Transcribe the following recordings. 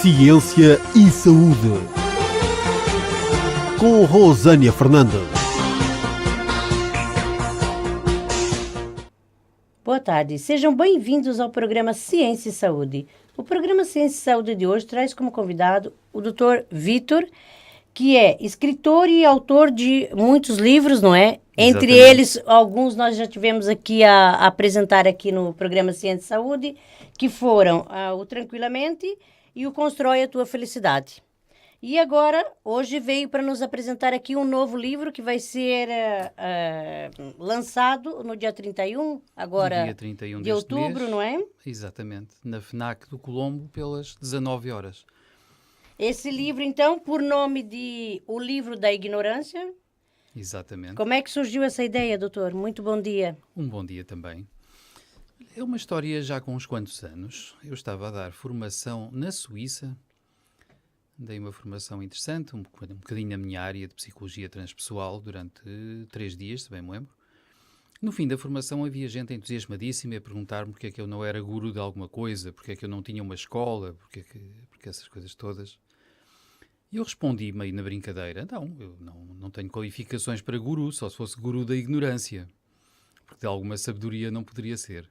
Ciência e Saúde, com Rosânia Fernandes. Boa tarde, sejam bem-vindos ao programa Ciência e Saúde. O programa Ciência e Saúde de hoje traz como convidado o Dr. Vítor, que é escritor e autor de muitos livros, não é? Entre eles, alguns nós já tivemos aqui a apresentar aqui no programa Ciência e Saúde, que foram o Tranquilamente e o Constrói a Tua Felicidade. E agora, hoje veio para nos apresentar aqui um novo livro que vai ser lançado no dia 31, agora dia 31 de outubro, mês, não é? Exatamente, na FNAC do Colombo, pelas 19 horas. Esse livro, então, por nome de O Livro da Ignorância. Exatamente. Como é que surgiu essa ideia, doutor? Muito bom dia. Um bom dia também. É uma história já com uns quantos anos. Eu estava a dar formação na Suíça. Dei uma formação interessante, um bocadinho na minha área de psicologia transpessoal durante 3 dias, se bem me lembro. No fim da formação havia gente entusiasmadíssima a perguntar-me porque é que eu não era guru de alguma coisa, porque é que eu não tinha uma escola, porque essas coisas todas. E eu respondi meio na brincadeira, não, eu não tenho qualificações para guru, só se fosse guru da ignorância, porque de alguma sabedoria não poderia ser.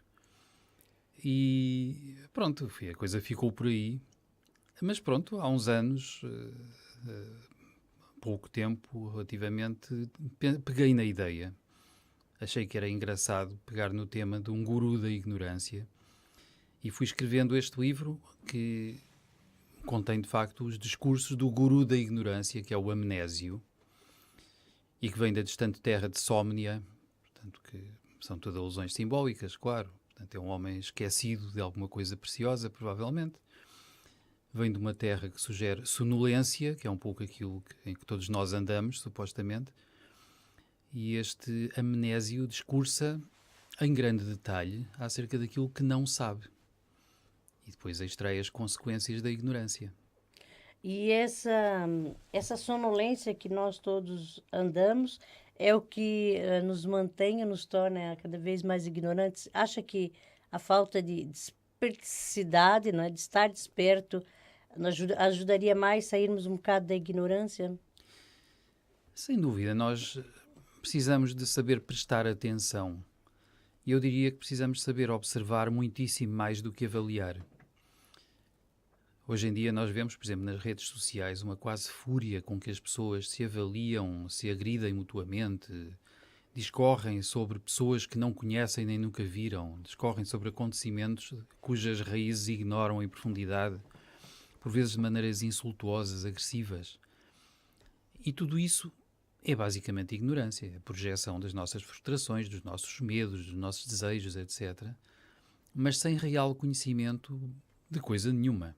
E pronto, a coisa ficou por aí. Mas pronto, há uns anos, pouco tempo relativamente, peguei na ideia. Achei que era engraçado pegar no tema de um guru da ignorância e fui escrevendo este livro que contém de facto os discursos do guru da ignorância, que é o Amnésio, e que vem da distante terra de Sómnia, portanto que são todas alusões simbólicas, claro. Portanto, é um homem esquecido de alguma coisa preciosa, provavelmente. Vem de uma terra que sugere sonolência, que é um pouco aquilo em que todos nós andamos, supostamente. E este Amnésio discursa em grande detalhe acerca daquilo que não sabe. E depois extrai as consequências da ignorância. E essa sonolência que nós todos andamos é o que nos mantém, nos torna cada vez mais ignorantes. Acha que a falta de desperticidade, não é? De estar desperto, ajudaria mais a sairmos um bocado da ignorância? Sem dúvida, nós precisamos de saber prestar atenção. E eu diria que precisamos saber observar muitíssimo mais do que avaliar. Hoje em dia nós vemos, por exemplo, nas redes sociais, uma quase fúria com que as pessoas se avaliam, se agridem mutuamente, discorrem sobre pessoas que não conhecem nem nunca viram, discorrem sobre acontecimentos cujas raízes ignoram em profundidade, por vezes de maneiras insultuosas, agressivas. E tudo isso é basicamente ignorância, a projeção das nossas frustrações, dos nossos medos, dos nossos desejos, etc. Mas sem real conhecimento de coisa nenhuma.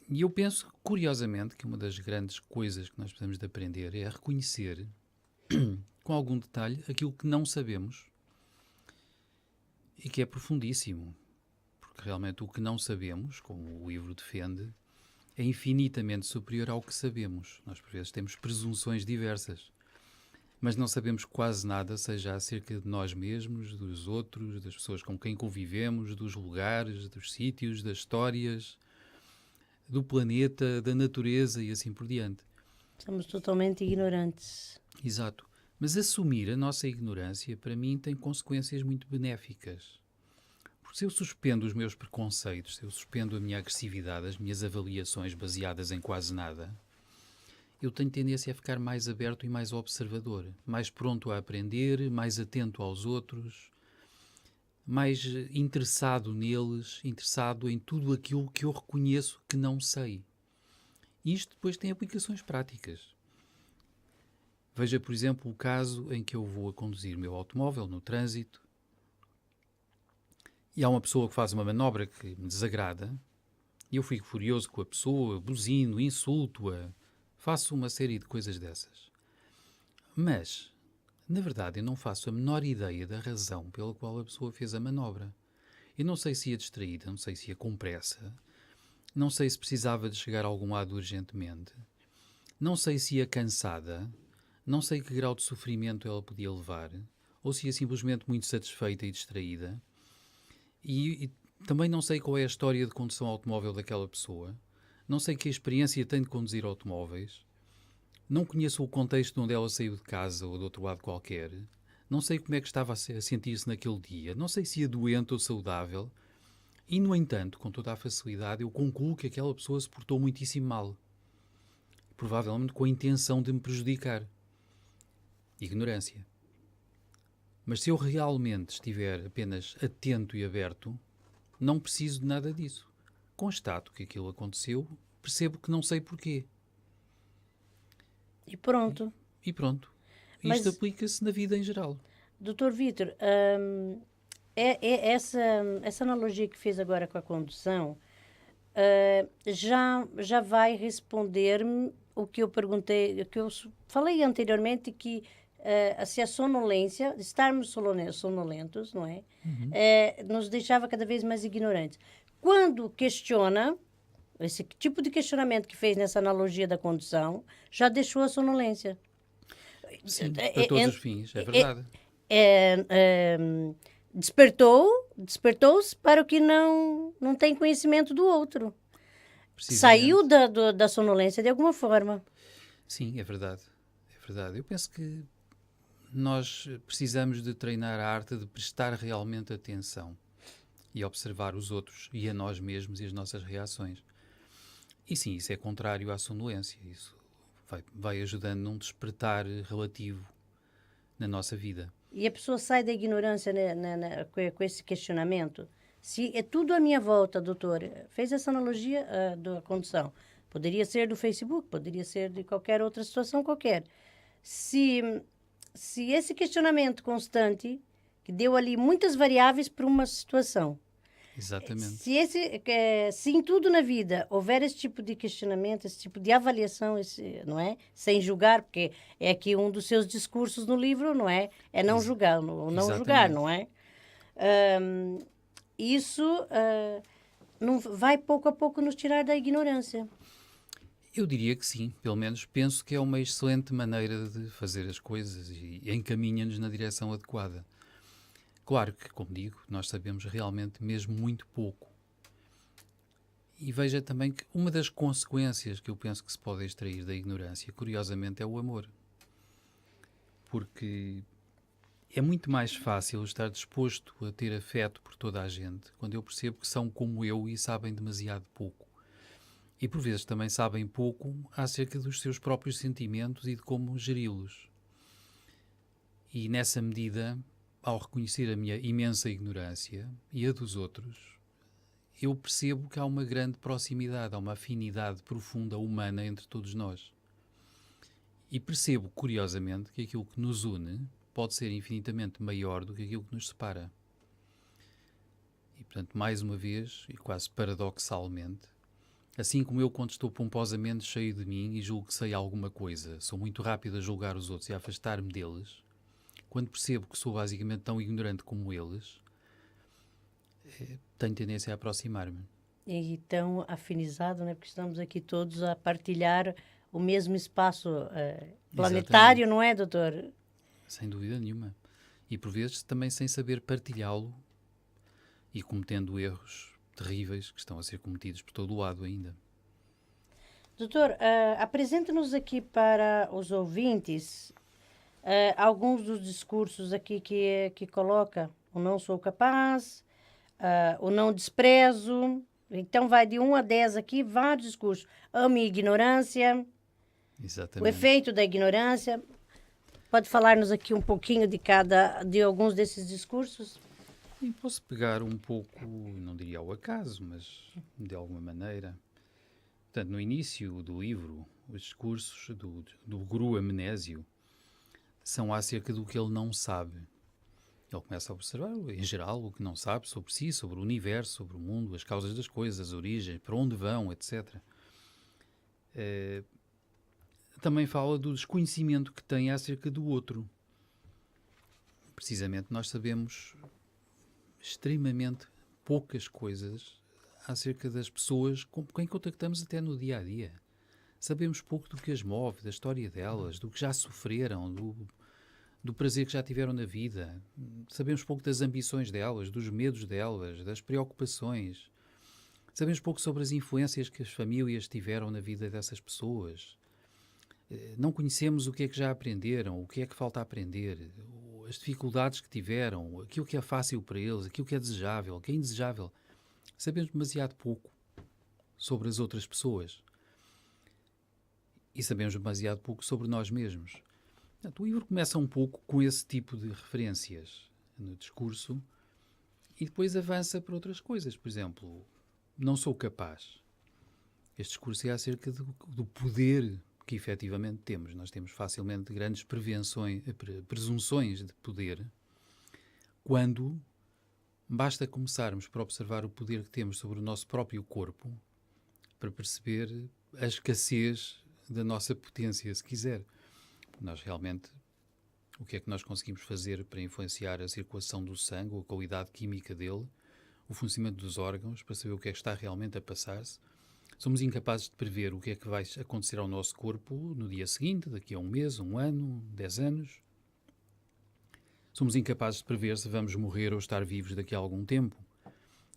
E eu penso, curiosamente, que uma das grandes coisas que nós precisamos de aprender é reconhecer, com algum detalhe, aquilo que não sabemos e que é profundíssimo. Porque realmente o que não sabemos, como o livro defende, é infinitamente superior ao que sabemos. Nós, por vezes, temos presunções diversas, mas não sabemos quase nada, seja acerca de nós mesmos, dos outros, das pessoas com quem convivemos, dos lugares, dos sítios, das histórias, do planeta, da natureza e assim por diante. Somos totalmente ignorantes. Exato. Mas assumir a nossa ignorância, para mim, tem consequências muito benéficas. Porque se eu suspendo os meus preconceitos, se eu suspendo a minha agressividade, as minhas avaliações baseadas em quase nada, eu tenho tendência a ficar mais aberto e mais observador, mais pronto a aprender, mais atento aos outros, mais interessado neles, interessado em tudo aquilo que eu reconheço que não sei. Isto depois tem aplicações práticas. Veja, por exemplo, o caso em que eu vou a conduzir o meu automóvel no trânsito e há uma pessoa que faz uma manobra que me desagrada e eu fico furioso com a pessoa, buzino, insulto-a, faço uma série de coisas dessas. Mas, na verdade, eu não faço a menor ideia da razão pela qual a pessoa fez a manobra. Eu não sei se ia distraída, não sei se ia com pressa, não sei se precisava de chegar a algum lado urgentemente, não sei se ia cansada, não sei que grau de sofrimento ela podia levar, ou se ia simplesmente muito satisfeita e distraída. E Também não sei qual é a história de condução automóvel daquela pessoa. Não sei que experiência tem de conduzir automóveis. Não conheço o contexto de onde ela saiu de casa ou de outro lado qualquer. Não sei como é que estava a sentir-se naquele dia. Não sei se ia doente ou saudável. E, no entanto, com toda a facilidade, eu concluo que aquela pessoa se portou muitíssimo mal. Provavelmente com a intenção de me prejudicar. Ignorância. Mas se eu realmente estiver apenas atento e aberto, não preciso de nada disso. Constato que aquilo aconteceu, percebo que não sei porquê. E pronto. E pronto. Mas, Isto aplica-se na vida em geral. Dr. Vítor, essa analogia que fez agora com a condução já vai responder-me o que eu perguntei, o que eu falei anteriormente, que se a sonolência, estarmos sonolentos, não é? Nos deixava cada vez mais ignorantes. Quando questiona, esse tipo de questionamento que fez nessa analogia da condução, já deixou a sonolência. Sim, para todos os fins, é verdade. Despertou-se para o que não tem conhecimento do outro. Saiu da sonolência de alguma forma. Sim, é verdade. É verdade. Eu penso que nós precisamos de treinar a arte de prestar realmente atenção e observar os outros e a nós mesmos e as nossas reações. E sim, isso é contrário à sonolência. Isso vai ajudando num despertar relativo na nossa vida. E a pessoa sai da ignorância, né, com esse questionamento. Se é tudo à minha volta, doutor, fez essa analogia da condução. Poderia ser do Facebook, poderia ser de qualquer outra situação qualquer. Se esse questionamento constante, que deu ali muitas variáveis para uma situação. Exatamente. Se em tudo na vida houver esse tipo de questionamento, esse tipo de avaliação, não é? Sem julgar, porque é aqui um dos seus discursos no livro, não é? É não julgar, não julgar, não é? Isso não vai pouco a pouco nos tirar da ignorância. Eu diria que sim. Pelo menos penso que é uma excelente maneira de fazer as coisas e encaminha-nos na direção adequada. Claro que, como digo, nós sabemos realmente mesmo muito pouco. E veja também que uma das consequências que eu penso que se pode extrair da ignorância, curiosamente, é o amor. Porque é muito mais fácil estar disposto a ter afeto por toda a gente quando eu percebo que são como eu e sabem demasiado pouco. E por vezes também sabem pouco acerca dos seus próprios sentimentos e de como geri-los. E nessa medida, ao reconhecer a minha imensa ignorância e a dos outros, eu percebo que há uma grande proximidade, há uma afinidade profunda humana entre todos nós. E percebo, curiosamente, que aquilo que nos une pode ser infinitamente maior do que aquilo que nos separa. E, portanto, mais uma vez, e quase paradoxalmente, assim como eu, quando estou pomposamente cheio de mim e julgo que sei alguma coisa, sou muito rápido a julgar os outros e a afastar-me deles, quando percebo que sou basicamente tão ignorante como eles, tenho tendência a aproximar-me. E tão afinizado, né? Porque estamos aqui todos a partilhar o mesmo espaço planetário, não é, doutor? Sem dúvida nenhuma. E por vezes também sem saber partilhá-lo e cometendo erros terríveis que estão a ser cometidos por todo o lado ainda. Doutor, apresente-nos aqui para os ouvintes alguns dos discursos aqui que coloca: o não sou capaz, o não desprezo. Então, vai de 1 a 10 aqui, vários discursos. Ame a ignorância, Exatamente. o efeito da ignorância. Pode falar-nos aqui um pouquinho de alguns desses discursos? E posso pegar um pouco, não diria ao acaso, mas de alguma maneira. Portanto, no início do livro, os discursos do guru Amnésio são acerca do que ele não sabe. Ele começa a observar, em geral, o que não sabe sobre si, sobre o universo, sobre o mundo, as causas das coisas, as origens, para onde vão, etc. Também fala do desconhecimento que tem acerca do outro. Precisamente, nós sabemos extremamente poucas coisas acerca das pessoas com quem contactamos até no dia a dia. Sabemos pouco do que as move, da história delas, do que já sofreram, do prazer que já tiveram na vida. Sabemos pouco das ambições delas, dos medos delas, das preocupações. Sabemos pouco sobre as influências que as famílias tiveram na vida dessas pessoas. Não conhecemos o que é que já aprenderam, o que é que falta aprender, as dificuldades que tiveram, aquilo que é fácil para eles, aquilo que é desejável, o que é indesejável. Sabemos demasiado pouco sobre as outras pessoas. E sabemos demasiado pouco sobre nós mesmos. Portanto, o livro começa um pouco com esse tipo de referências no discurso e depois avança para outras coisas. Por exemplo, não sou capaz. Este discurso é acerca do poder que efetivamente temos. Nós temos facilmente grandes presunções de poder quando basta começarmos por observar o poder que temos sobre o nosso próprio corpo para perceber a escassez da nossa potência, se quiser. Nós realmente, o que é que nós conseguimos fazer para influenciar a circulação do sangue, a qualidade química dele, o funcionamento dos órgãos, para saber o que é que está realmente a passar-se? Somos incapazes de prever o que é que vai acontecer ao nosso corpo no dia seguinte, daqui a um mês, um ano, 10 anos. Somos incapazes de prever se vamos morrer ou estar vivos daqui a algum tempo,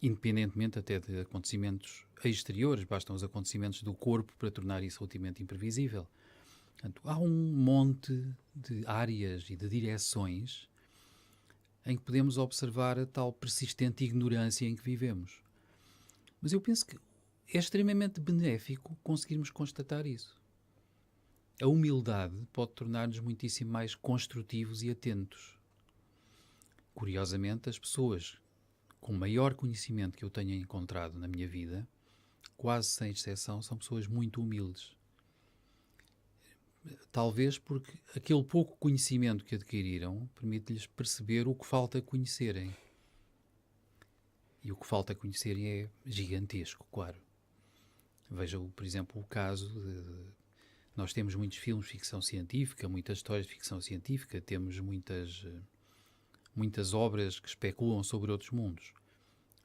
independentemente até de acontecimentos exteriores. Bastam os acontecimentos do corpo para tornar isso altamente imprevisível. Portanto, há um monte de áreas e de direções em que podemos observar a tal persistente ignorância em que vivemos. Mas eu penso que é extremamente benéfico conseguirmos constatar isso. A humildade pode tornar-nos muitíssimo mais construtivos e atentos. Curiosamente, as pessoas com maior conhecimento que eu tenha encontrado na minha vida, quase sem exceção, são pessoas muito humildes. Talvez porque aquele pouco conhecimento que adquiriram permite-lhes perceber o que falta conhecerem. E o que falta conhecerem é gigantesco, claro. Veja, por exemplo, o caso de... Nós temos muitos filmes de ficção científica, muitas histórias de ficção científica, temos muitas obras que especulam sobre outros mundos.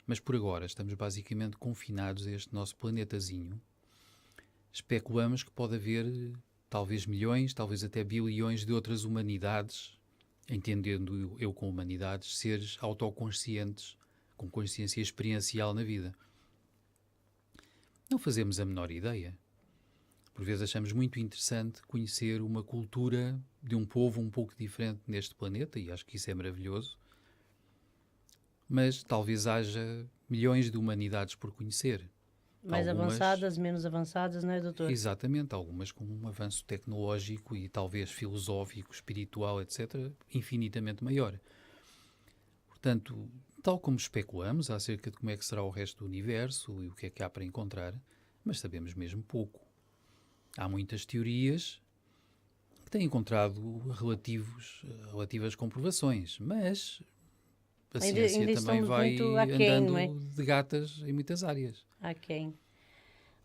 Mas por agora estamos basicamente confinados a este nosso planetazinho. Especulamos que pode haver talvez milhões, talvez até bilhões de outras humanidades, entendendo eu com humanidades, seres autoconscientes, com consciência experiencial na vida. Não fazemos a menor ideia. Por vezes achamos muito interessante conhecer uma cultura de um povo um pouco diferente neste planeta, e acho que isso é maravilhoso. Mas talvez haja milhões de humanidades por conhecer. Mais avançadas, menos avançadas, não é, doutor? Exatamente, algumas com um avanço tecnológico e talvez filosófico, espiritual, etc., infinitamente maior. Portanto, tal como especulamos acerca de como é que será o resto do universo e o que é que há para encontrar, mas sabemos mesmo pouco. Há muitas teorias que têm encontrado relativas comprovações, mas a ciência também vai andando, não é? De gatas em muitas áreas. Aquém.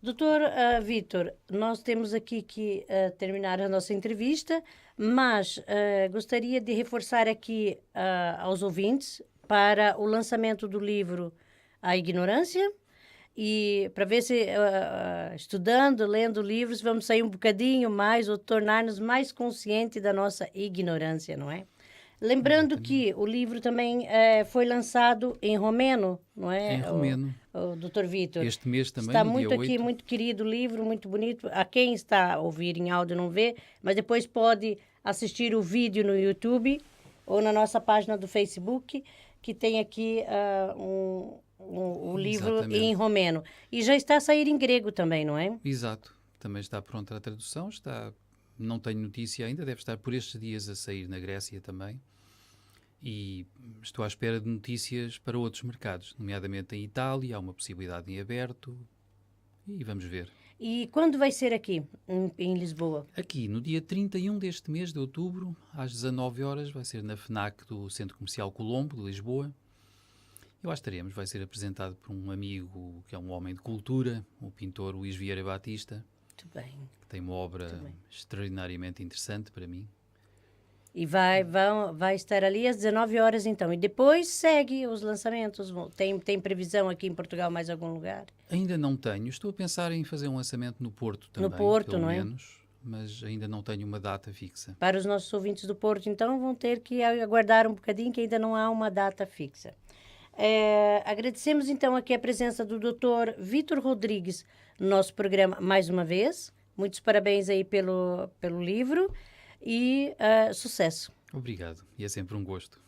Doutor Vítor, nós temos aqui que terminar a nossa entrevista, mas gostaria de reforçar aqui aos ouvintes para o lançamento do livro A Ignorância, e para ver se estudando, lendo livros, vamos sair um bocadinho mais ou tornar-nos mais conscientes da nossa ignorância, não é? Lembrando que o livro também foi lançado em romeno, não é? Em romeno. O Dr. Vítor. Este mês também, está no muito dia aqui, 8. muito querido o livro, muito bonito. A quem está a ouvir em áudio não vê, mas depois pode assistir o vídeo no YouTube ou na nossa página do Facebook, que tem aqui o livro em romeno. E já está a sair em grego também, não é? Exato. Também está pronta a tradução. Não tenho notícia ainda, deve estar por estes dias a sair na Grécia também. E estou à espera de notícias para outros mercados, nomeadamente em Itália, há uma possibilidade em aberto, e vamos ver. E quando vai ser aqui, em Lisboa? Aqui, no dia 31 deste mês de outubro, às 19 horas, vai ser na FNAC do Centro Comercial Colombo, de Lisboa. E lá estaremos, vai ser apresentado por um amigo que é um homem de cultura, o pintor Luís Vieira Batista. Muito bem. Que tem uma obra extraordinariamente interessante para mim. E vai estar ali às 19 horas, então. E depois segue os lançamentos. Tem previsão aqui em Portugal mais algum lugar? Ainda não tenho. Estou a pensar em fazer um lançamento no Porto também. No Porto, pelo não é? menos. mas ainda não tenho uma data fixa. Para os nossos ouvintes do Porto, então, vão ter que aguardar um bocadinho, que ainda não há uma data fixa. Agradecemos, então, aqui a presença do Dr. Vítor Rodrigues no nosso programa mais uma vez. Muitos parabéns aí pelo livro e sucesso. Obrigado, e é sempre um gosto.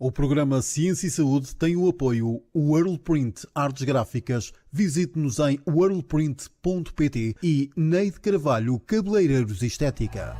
O programa Ciência e Saúde tem o apoio Worldprint Artes Gráficas. Visite-nos em worldprint.pt e Neide Carvalho Cabeleireiros Estética.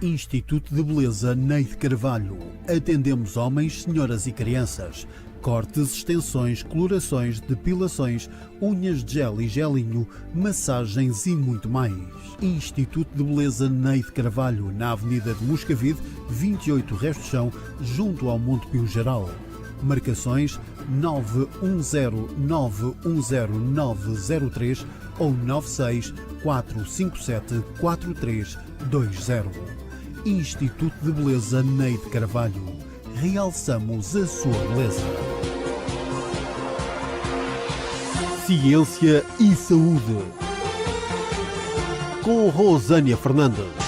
Instituto de Beleza Neide Carvalho. Atendemos homens, senhoras e crianças. Cortes, extensões, colorações, depilações, unhas de gel e gelinho, massagens e muito mais. Instituto de Beleza Neide Carvalho, na Avenida de Moscavide, 28 Resto de Chão, junto ao Monte Pio Geral. Marcações 910910903 ou 964574320. Instituto de Beleza Neide Carvalho. Realçamos a sua beleza. Ciência e Saúde. Com Rosânia Fernandes.